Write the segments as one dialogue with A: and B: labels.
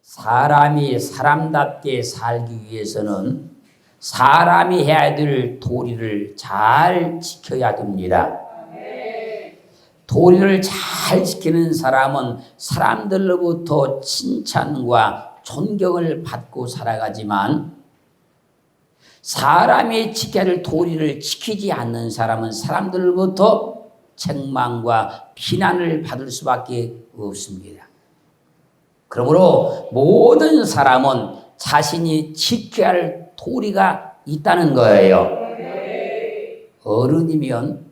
A: 사람이 사람답게 살기 위해서는 사람이 해야 될 도리를 잘 지켜야 됩니다. 도리를 잘 지키는 사람은 사람들로부터 칭찬과 존경을 받고 살아가지만 사람이 지켜야 할 도리를 지키지 않는 사람은 사람들로부터 책망과 비난을 받을 수밖에 없습니다. 그러므로 모든 사람은 자신이 지켜야 할 도리가 있다는 거예요. 어른이면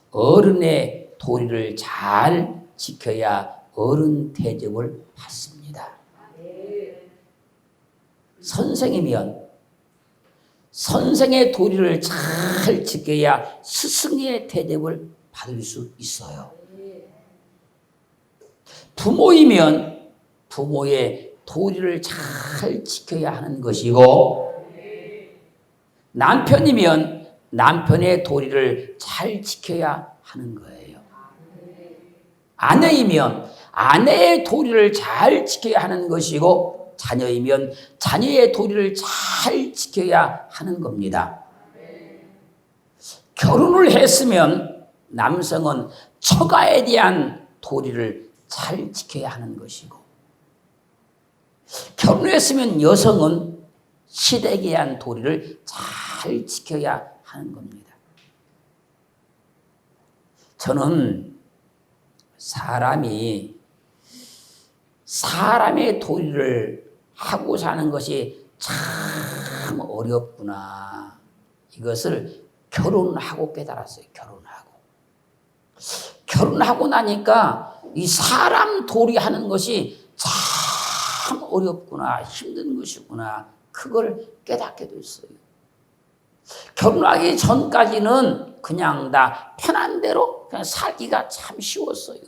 A: 어른의 도리를 잘 지켜야 어른 대접을 받습니다. 선생이면 선생의 도리를 잘 지켜야 스승의 대접을 받을 수 있어요. 부모이면 부모의 도리를 잘 지켜야 하는 것이고, 남편이면 남편의 도리를 잘 지켜야 하는 거예요. 아내이면 아내의 도리를 잘 지켜야 하는 것이고, 자녀이면 자녀의 도리를 잘 지켜야 하는 겁니다. 결혼을 했으면 남성은 처가에 대한 도리를 잘 지켜야 하는 것이고, 결혼했으면 여성은 시댁에 대한 도리를 잘 지켜야 하는 겁니다. 저는 사람이 사람의 도리를 하고 사는 것이 참 어렵구나. 이것을 결혼하고 깨달았어요. 결혼하고 나니까 이 사람 도리하는 것이 참 어렵구나, 힘든 것이구나, 그걸 깨닫게 됐어요. 결혼하기 전까지는 그냥 다 편한 대로 그냥 살기가 참 쉬웠어요.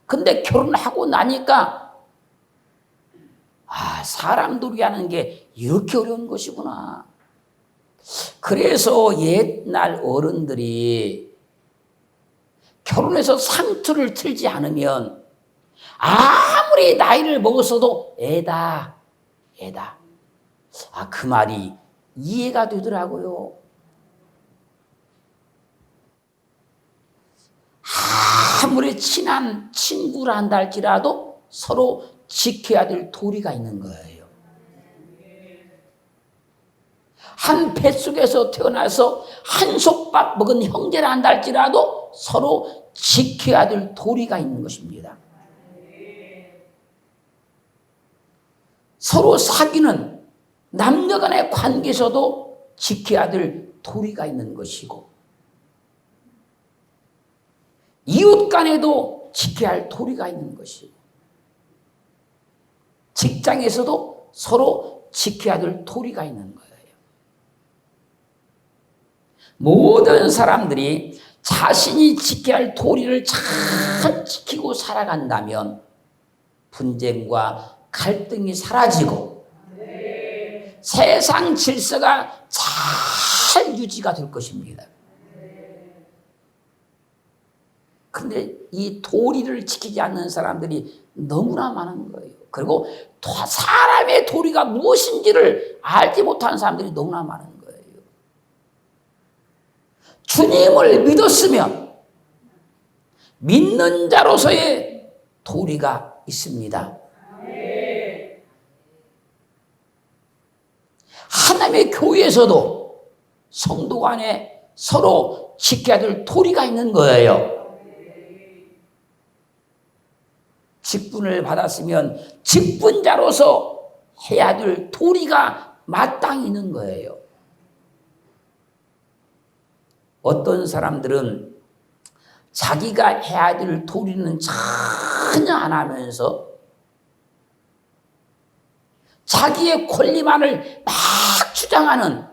A: 근데 결혼하고 나니까 사람 도리하는 게 이렇게 어려운 것이구나. 그래서 옛날 어른들이 결혼해서 상투를 틀지 않으면 아무리 나이를 먹었어도 애다. 그 말이 이해가 되더라고요. 아무리 친한 친구라 한다 할지라도 서로 지켜야 될 도리가 있는 거예요. 한 뱃속에서 태어나서 한 솥밥 먹은 형제라 한다 할지라도 서로 지켜야 될 도리가 있는 것입니다. 서로 사귀는 남녀 간의 관계에서도 지켜야 될 도리가 있는 것이고, 이웃 간에도 지켜야 할 도리가 있는 것이고, 직장에서도 서로 지켜야 될 도리가 있는 거예요. 모든 사람들이 자신이 지켜야 할 도리를 잘 지키고 살아간다면 분쟁과 갈등이 사라지고 세상 질서가 잘 유지가 될 것입니다. 그런데 이 도리를 지키지 않는 사람들이 너무나 많은 거예요. 그리고 사람의 도리가 무엇인지를 알지 못하는 사람들이 너무나 많은 거예요. 주님을 믿었으면 믿는 자로서의 도리가 있습니다. 하나님의 교회에서도 성도 간에 서로 지켜야 될 도리가 있는 거예요. 직분을 받았으면 직분자로서 해야 될 도리가 마땅히 있는 거예요. 어떤 사람들은 자기가 해야 될 도리는 전혀 안 하면서 자기의 권리만을 막 주장하는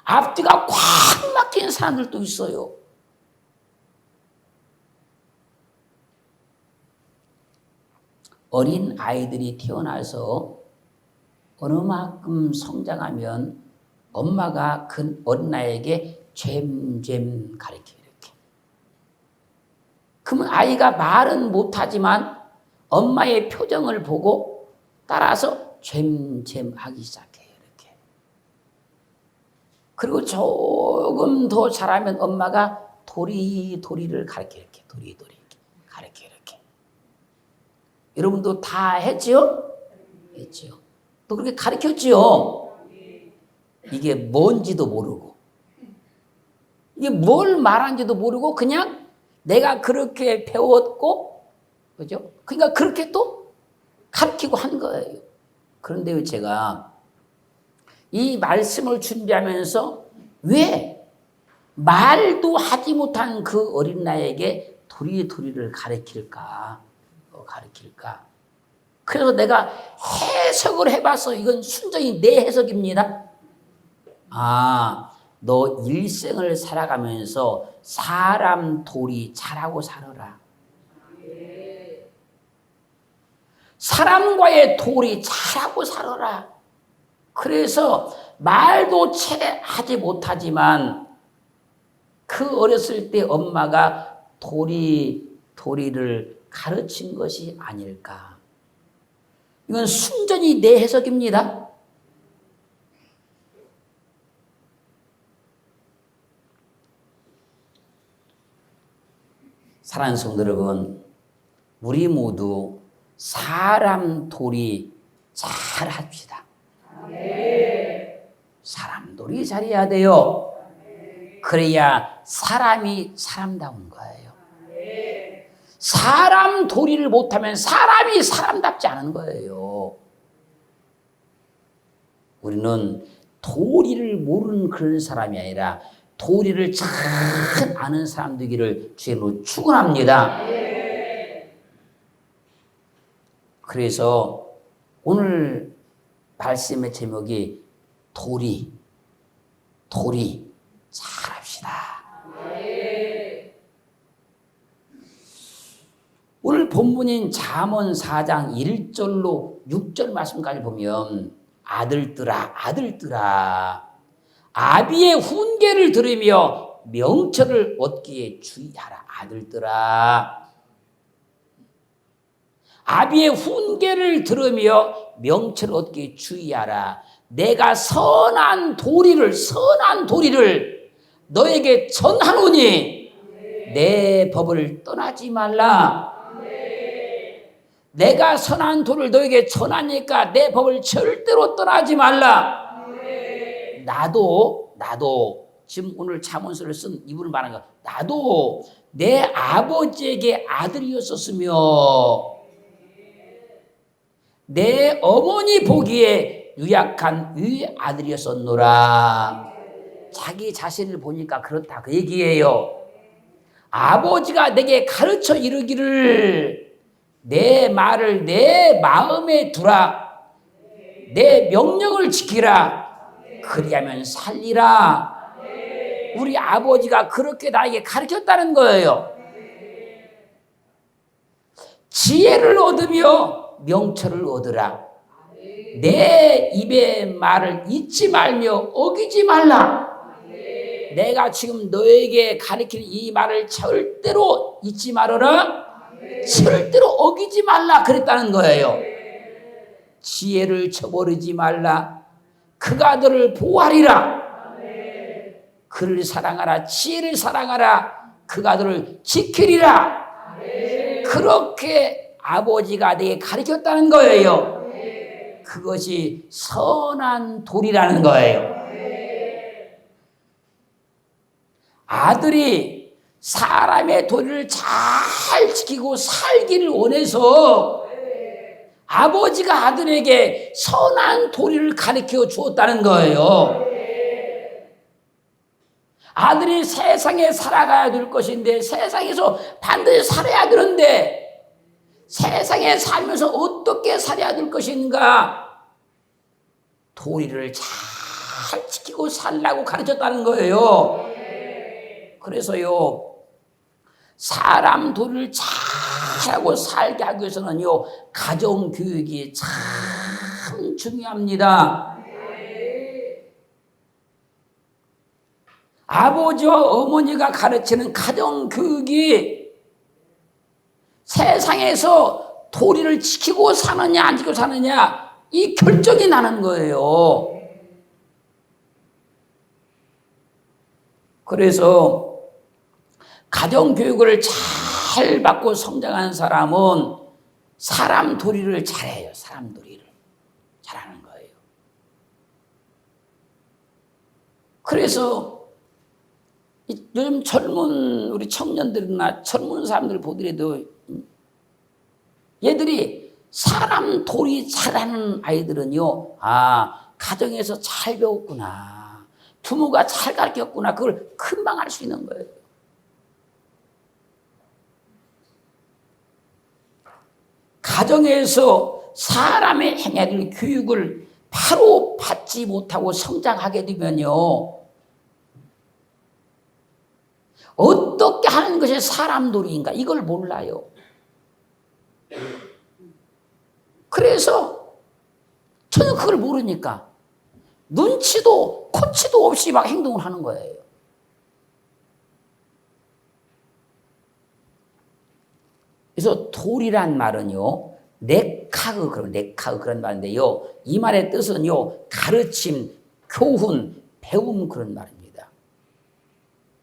A: 앞뒤가 꽉 막힌 사람들도 있어요. 어린 아이들이 태어나서 어느 만큼 성장하면 엄마가 그 어린아이에게 잼잼 가르쳐요. 이렇게. 그러면 아이가 말은 못하지만 엄마의 표정을 보고 따라서 젬젬 하기 시작해요. 이렇게. 그리고 조금 더 잘하면 엄마가 도리를 가르쳐 이렇게. 도리 이렇게 가르쳐 이렇게. 여러분도 다 했지요? 했지요. 또 그렇게 가르쳤지요? 이게 뭔지도 모르고 이게 뭘 말하는지도 모르고 그냥 내가 그렇게 배웠고, 그죠? 그러니까 그렇게 또 가르치고 한 거예요. 그런데 제가 이 말씀을 준비하면서 왜 말도 하지 못한 그 어린 나에게 도리를 가르칠까? 그래서 내가 해석을 해봐서 이건 순전히 내 해석입니다. 너 일생을 살아가면서 사람 도리 잘하고 살아라. 사람과의 도리 잘하고 살아라. 그래서 말도 채 하지 못하지만 그 어렸을 때 엄마가 도리를 가르친 것이 아닐까. 이건 순전히 내 해석입니다. 사랑하는 성도 여러분, 우리 모두 사람 도리 잘 합시다. 사람 도리 잘해야 돼요. 그래야 사람이 사람다운 거예요. 사람 도리를 못하면 사람이 사람답지 않은 거예요. 우리는 도리를 모르는 그런 사람이 아니라 도리를 잘 아는 사람 되기를 주님으로 축원합니다. 그래서 오늘 말씀의 제목이 도리 잘합시다. 오늘 본문인 잠언 4장 1절로 6절 말씀까지 보면 아들들아 아비의 훈계를 들으며 명철을 얻기에 주의하라. 아들들아 아비의 훈계를 들으며 명철을 얻기에 주의하라. 내가 선한 도리를 너에게 전하노니 내 법을 떠나지 말라. 내가 선한 도리를 너에게 전하니까 내 법을 절대로 떠나지 말라. 나도 지금 오늘 잠언서를 쓴 이분을 말하는 거, 나도 내 아버지에게 아들이었었으며 내 어머니 보기에 유약한 아들이었었노라. 자기 자신을 보니까 그렇다 그 얘기예요. 아버지가 내게 가르쳐 이르기를 내 말을 내 마음에 두라. 내 명령을 지키라. 그리하면 살리라. 우리 아버지가 그렇게 나에게 가르쳤다는 거예요. 지혜를 얻으며 명철을 얻으라. 내 입의 말을 잊지 말며 어기지 말라. 내가 지금 너에게 가르치는 이 말을 절대로 잊지 말아라. 절대로 어기지 말라 그랬다는 거예요. 지혜를 저버리지 말라. 그가 너를 보호하리라. 그를 사랑하라. 지혜를 사랑하라. 그가 너를 지키리라. 그렇게 아버지가 내게 가르쳤다는 거예요. 그것이 선한 도리라는 거예요. 아들이 사람의 도리를 잘 지키고 살기를 원해서 아버지가 아들에게 선한 도리를 가르쳐 주었다는 거예요. 아들이 세상에 살아가야 될 것인데 세상에서 반드시 살아야 되는데 세상에 살면서 어떻게 살아야 될 것인가? 도리를 잘 지키고 살라고 가르쳤다는 거예요. 그래서요, 사람 도리를 잘하고 살게 하기 위해서는요, 가정교육이 참 중요합니다. 아버지와 어머니가 가르치는 가정교육이 세상에서 도리를 지키고 사느냐 안 지키고 사느냐 이 결정이 나는 거예요. 그래서 가정교육을 잘 받고 성장한 사람은 사람 도리를 잘해요. 사람 도리를 잘하는 거예요. 그래서 요즘 젊은 우리 청년들이나 젊은 사람들 보더라도 얘들이 사람 도리 잘하는 아이들은요, 가정에서 잘 배웠구나, 부모가 잘 가르쳤구나, 그걸 금방 알 수 있는 거예요. 가정에서 사람의 행해야 될 교육을 바로 받지 못하고 성장하게 되면요, 어떻게 하는 것이 사람 도리인가 이걸 몰라요. 그래서 저는 그걸 모르니까 눈치도 코치도 없이 막 행동을 하는 거예요. 그래서 도리란 말은요, 네카그 그런 말인데요, 이 말의 뜻은요, 가르침, 교훈, 배움 그런 말입니다.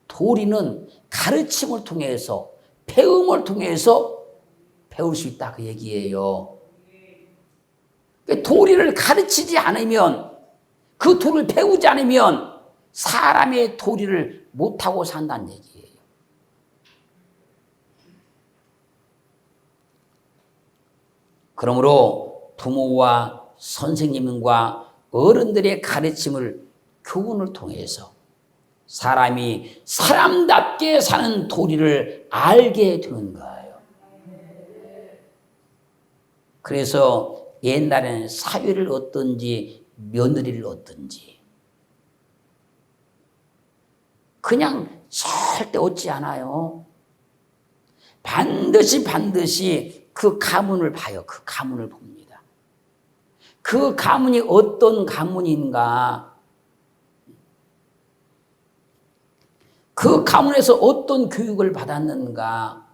A: 도리는 가르침을 통해서, 배움을 통해서 배울 수 있다 그 얘기예요. 도리를 가르치지 않으면, 그 도리를 배우지 않으면 사람의 도리를 못하고 산다는 얘기예요. 그러므로 부모와 선생님과 어른들의 가르침을, 교훈을 통해서 사람이 사람답게 사는 도리를 알게 되는 거예요. 그래서 옛날에는 사위를 얻든지 며느리를 얻든지 그냥 절대 얻지 않아요. 반드시 그 가문을 봐요. 그 가문을 봅니다. 그 가문이 어떤 가문인가, 그 가문에서 어떤 교육을 받았는가,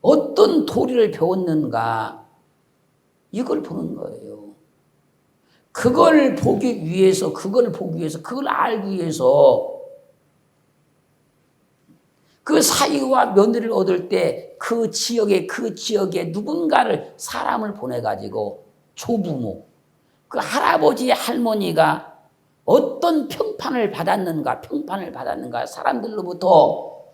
A: 어떤 도리를 배웠는가, 이걸 보는 거예요. 그걸 보기 위해서, 그걸 알기 위해서 그 사위와 며느리를 얻을 때 그 지역에 누군가를, 사람을 보내가지고 조부모, 그 할아버지 할머니가 어떤 평판을 받았는가, 사람들로부터,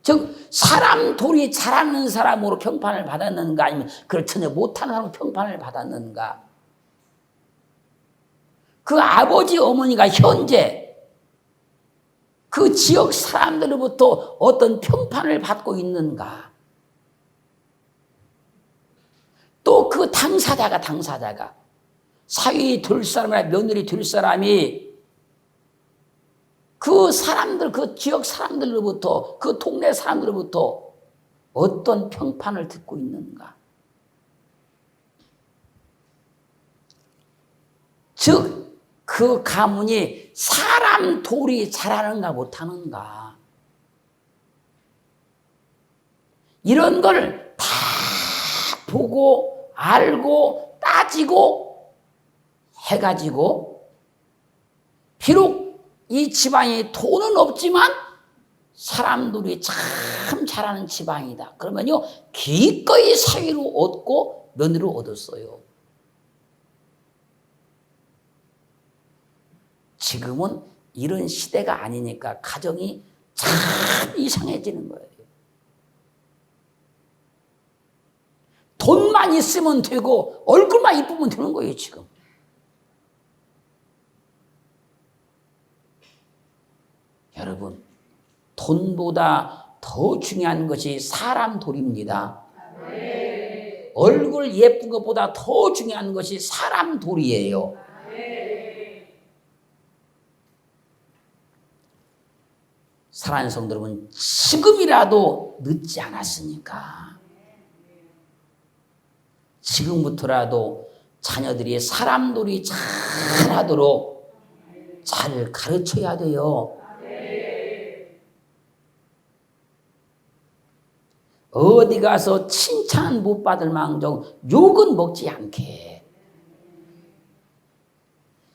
A: 즉 사람 도리 잘하는 사람으로 평판을 받았는가, 아니면 그걸 전혀 못하는 사람으로 평판을 받았는가, 그 아버지 어머니가 현재 그 지역 사람들로부터 어떤 평판을 받고 있는가, 또 그 당사자가 사위 될 사람이나 며느리 될 사람이 그 사람들, 그 지역 사람들로부터, 그 동네 사람들로부터 어떤 평판을 듣고 있는가, 즉 그 가문이 사람 도리 잘하는가 못하는가, 이런 걸 다 보고 알고 따지고 해가지고, 비록 이 집안이 돈은 없지만 사람 도리 참 잘하는 집안이다 그러면요, 기꺼이 사위로 얻고 며느리로 얻었어요. 지금은 이런 시대가 아니니까 가정이 참 이상해지는 거예요. 돈만 있으면 되고 얼굴만 이쁘면 되는 거예요, 지금. 여러분, 돈보다 더 중요한 것이 사람 도리입니다. 얼굴 예쁜 것보다 더 중요한 것이 사람 도리예요. 사랑하는 성도 여러분, 지금이라도 늦지 않았으니까 지금부터라도 자녀들이 사람돌이 잘하도록 잘 가르쳐야 돼요. 어디 가서 칭찬 못 받을 망정 욕은 먹지 않게.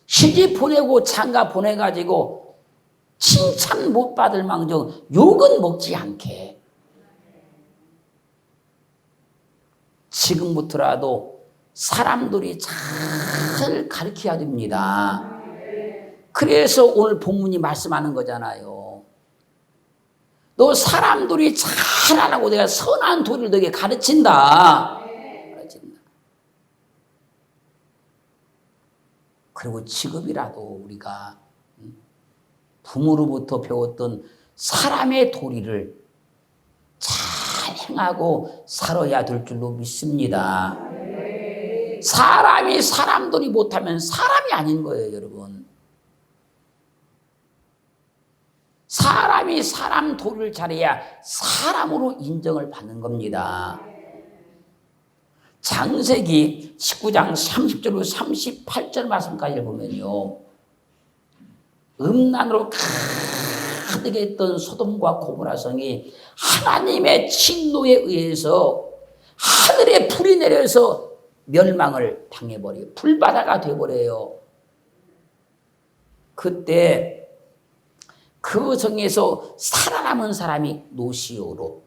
A: 시집 보내고 장가 보내가지고 칭찬 못 받을 망정 욕은 먹지 않게. 지금부터라도 사람들이 잘 가르쳐야 됩니다. 그래서 오늘 본문이 말씀하는 거잖아요. 너 사람들이 잘하라고 내가 선한 도리를 너에게 가르친다. 그리고 지금이라도 우리가 부모로부터 배웠던 사람의 도리를 잘 행하고 살아야 될 줄로 믿습니다. 사람이 사람들이 못하면 사람이 아닌 거예요, 여러분. 사람이 사람 도리를 잘해야 사람으로 인정을 받는 겁니다. 창세기 19장 30절로 38절 말씀까지 보면요. 음란으로 가득 했던 소돔과 고모라 성이 하나님의 진노에 의해서 하늘에 불이 내려서 멸망을 당해버려요. 불바다가 되어버려요. 그때 그 성에서 살아남은 사람이 노시오로,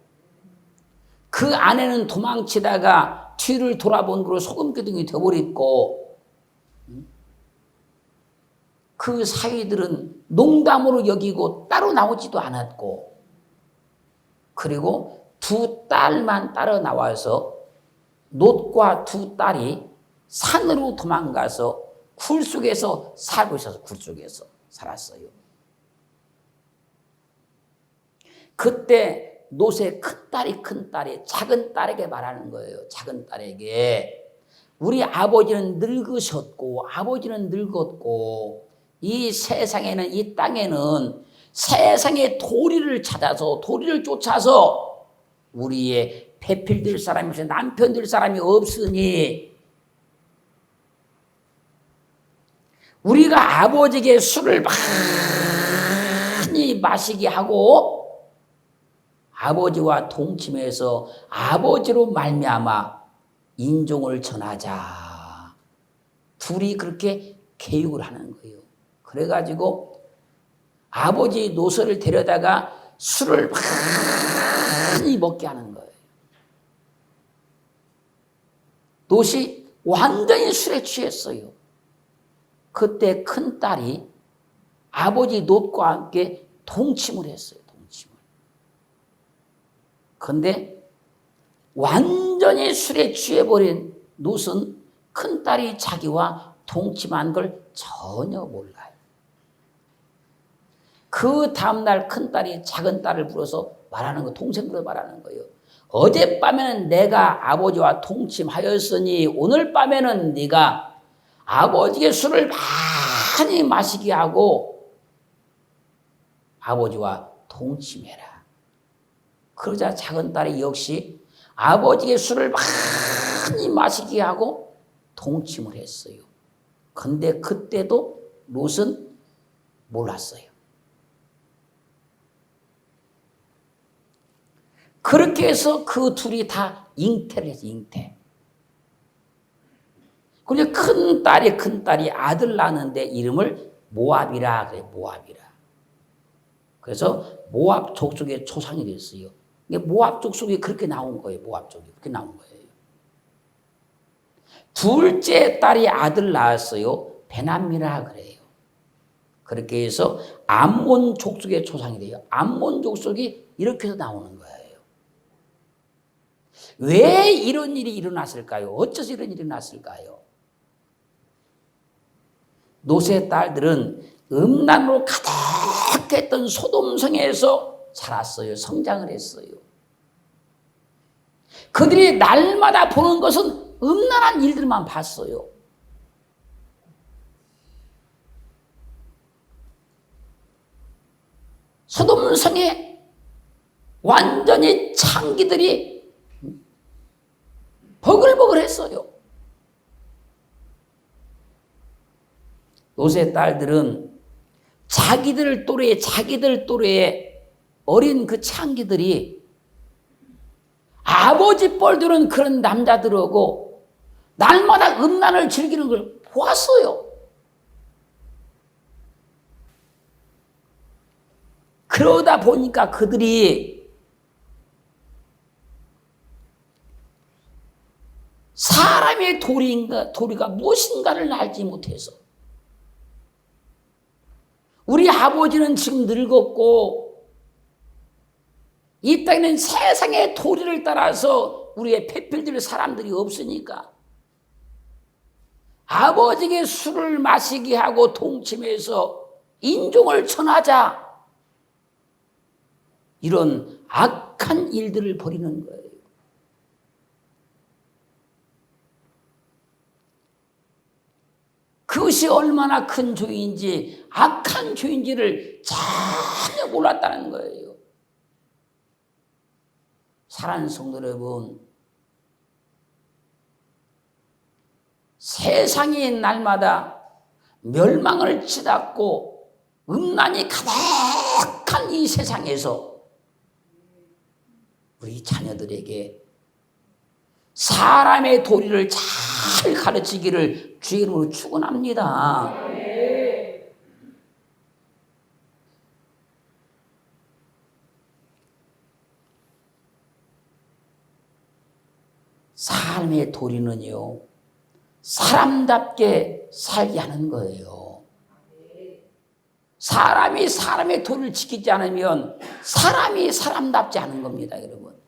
A: 그 아내는 도망치다가 뒤를 돌아본 그로 소금기둥이 되어버렸고, 그 사위들은 농담으로 여기고 따로 나오지도 않았고, 그리고 두 딸만 따로 나와서 롯과 두 딸이 산으로 도망가서 굴 속에서 살고 있어서 굴 속에서 살았어요. 그때 롯의 큰 딸이 작은 딸에게 말하는 거예요. 작은 딸에게, 우리 아버지는 늙으셨고 아버지는 늙었고 이 세상에는, 이 땅에는 세상의 도리를 찾아서, 도리를 쫓아서 우리의 배필 될 사람이 없어, 남편 될 사람이 없으니 우리가 아버지에게 술을 많이 마시게 하고 아버지와 동침해서 아버지로 말미암아 인종을 전하자. 둘이 그렇게 계획을 하는 거예요. 그래가지고 아버지 노서를 데려다가 술을 많이 먹게 하는 거예요. 롯이 완전히 술에 취했어요. 그때 큰 딸이 아버지 롯과 함께 동침을 했어요. 동침을. 그런데 완전히 술에 취해버린 롯은 큰 딸이 자기와 동침한 걸 전혀 몰라요. 그 다음날 큰 딸이 작은 딸을 불러서 말하는 거, 동생으로 말하는 거예요. 어젯밤에는 내가 아버지와 동침하였으니 오늘 밤에는 네가 아버지의 술을 많이 마시게 하고 아버지와 동침해라. 그러자 작은 딸이 역시 아버지의 술을 많이 마시게 하고 동침을 했어요. 근데 그때도 롯은 몰랐어요. 그렇게 해서 그 둘이 다 잉태를 했어요. 잉태. 그런데 큰 딸이 아들 낳는데 이름을 모압이라 그래요. 모압이라. 그래서 모압 족속의 초상이 됐어요. 모압 족속이 그렇게 나온 거예요. 모압 족이 그렇게 나온 거예요. 둘째 딸이 아들 낳았어요. 베나미라 그래요. 그렇게 해서 암몬 족속의 초상이 돼요. 암몬 족속이 이렇게 해서 나오는 거예요. 왜 이런 일이 일어났을까요? 어째서 이런 일이 났을까요? 롯의 딸들은 음란으로 가득했던 소돔성에서 자랐어요. 성장을 했어요. 그들이 날마다 보는 것은 음란한 일들만 봤어요. 소돔성에 완전히 창기들이 버글버글했어요. 롯의 딸들은 자기들 또래의 어린 그 창기들이 아버지 뻘들은 그런 남자들하고 날마다 음란을 즐기는 걸 보았어요. 그러다 보니까 그들이 사람의 도리가 무엇인가를 알지 못해서 우리 아버지는 지금 늙었고 이 땅에는 세상의 도리를 따라서 우리의 배필될 사람들이 없으니까 아버지에게 술을 마시게 하고 동침해서 인종을 천하자 이런 악한 일들을 벌이는 거예요. 그것이 얼마나 큰 죄인지 악한 죄인지를 전혀 몰랐다는 거예요. 사랑하는 성도 여러분, 세상이 날마다 멸망을 치닫고 음란이 가득한 이 세상에서 우리 자녀들에게 사람의 도리를 잘 가르치기를 주의 이름으로 축원합니다. 삶의 도리는요, 사람답게 살게 하는 거예요. 사람이 사람의 도리를 지키지 않으면 사람이 사람답지 않은 겁니다, 여러분.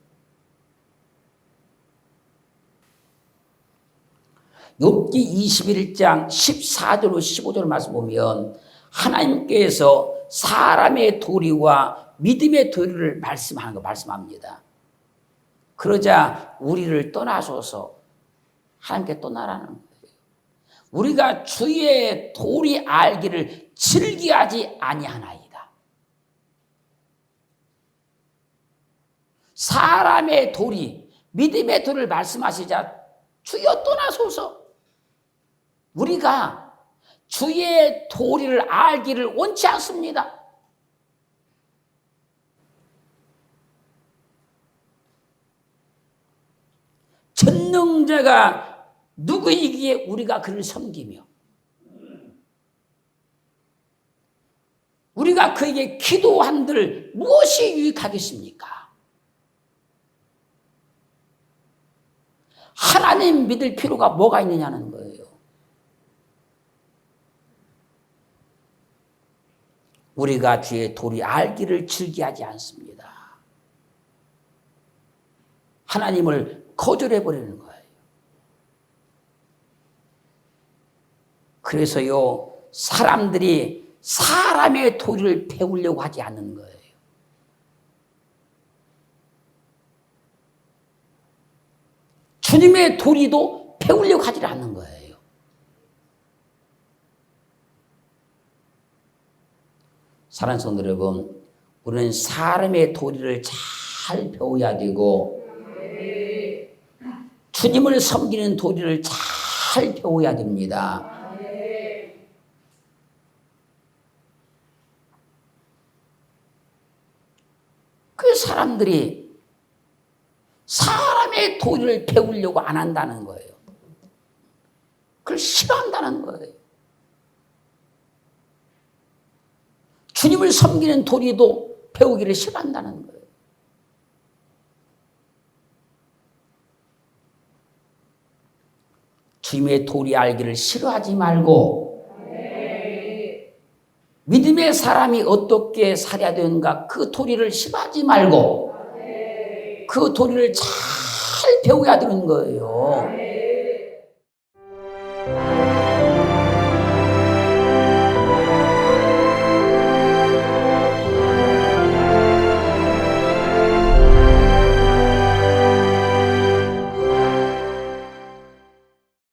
A: 욥기 21장 14절로 15절 말씀 보면 하나님께서 사람의 도리와 믿음의 도리를 말씀합니다. 그러자 우리를 떠나소서 하나님께 떠나라는 거예요. 우리가 주의 도리 알기를 즐기하지 아니하나이다. 사람의 도리, 믿음의 도리를 말씀하시자 주여 떠나소서. 우리가 주의 도리를 알기를 원치 않습니다. 전능자가 누구이기에 우리가 그를 섬기며 우리가 그에게 기도한들 무엇이 유익하겠습니까? 하나님 믿을 필요가 뭐가 있느냐는 거예요. 우리가 주의 도리 알기를 즐기하지 않습니다. 하나님을 거절해버리는 거예요. 그래서요, 사람들이 사람의 도리를 배우려고 하지 않는 거예요. 주님의 도리도 배우려고 하지 않는 거예요. 사랑하는 성도 여러분, 우리는 사람의 도리를 잘 배워야 되고 주님을 섬기는 도리를 잘 배워야 됩니다. 그 사람들이 사람의 도리를 배우려고 안 한다는 거예요. 그걸 싫어한다는 거예요. 주님을 섬기는 도리도 배우기를 싫어한다는 거예요. 주님의 도리 알기를 싫어하지 말고 믿음의 사람이 어떻게 살아야 되는가 그 도리를 싫어하지 말고 그 도리를 잘 배워야 되는 거예요.